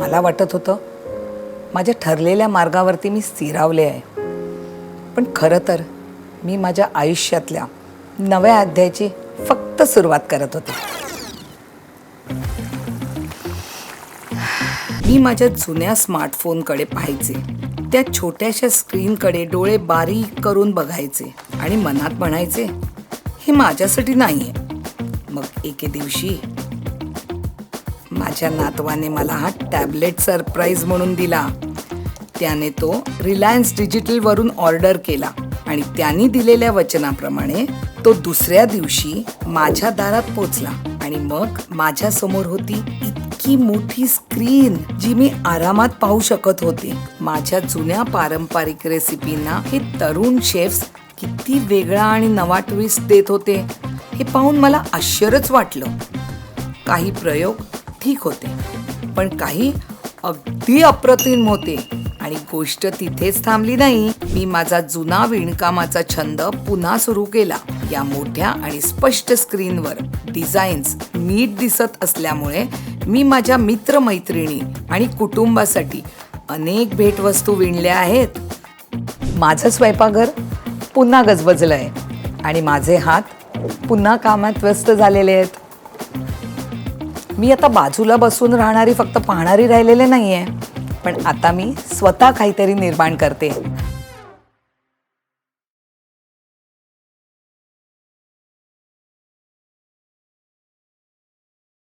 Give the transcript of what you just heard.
मला वाटत होतं माझ्या ठरलेल्या मार्गावरती मी स्थिरावले आहे, पण खरं तर मी माझ्या आयुष्यातल्या नव्या अध्यायाची फक्त सुरुवात करत होते. मी माझ्या जुन्या स्मार्टफोनकडे पाहायचे, त्या छोट्याशा स्क्रीनकडे डोळे बारीक करून बघायचे आणि मनात म्हणायचे, हे माझ्यासाठी नाही आहे. मग एके दिवशी माझ्या नातवाने मला हा टॅबलेट सरप्राईज म्हणून दिला. त्याने तो रिलायन्स डिजिटलवरून ऑर्डर केला आणि त्यांनी दिलेल्या वचनाप्रमाणे तो दुसऱ्या दिवशी माझ्या दारात पोचला. आणि मग माझ्या समोर होती इतकी मोठी स्क्रीन, जी मी आरामात पाहू शकत होते. माझ्या जुन्या पारंपरिक रेसिपींना हे तरुण शेफ्स किती वेगळा आणि नवा ट्विस्ट देत होते हे पाहून मला आश्चर्यच वाटलं. काही प्रयोग ठीक होते, पण काही अगदी अप्रतिम होते. आणि गोष्ट तिथेच थांबली नाही. मी माझा जुना विणकामाचा छंद पुन्हा सुरू केला. या मोठ्या आणि स्पष्ट स्क्रीनवर डिझाईन्स नीट दिसत असल्यामुळे मी माझ्या मित्रमैत्रिणी आणि कुटुंबासाठी अनेक भेटवस्तू विणल्या आहेत. माझं स्वयंपाकघर पुन्हा गजबजलं आहे आणि माझे हात पुन्हा कामात व्यस्त झालेले आहेत. मी आता बाजूला बसून राहणारी फक्त पाहणारी राहिलेले नाही आहे, पण आता मी स्वतः काहीतरी निर्माण करते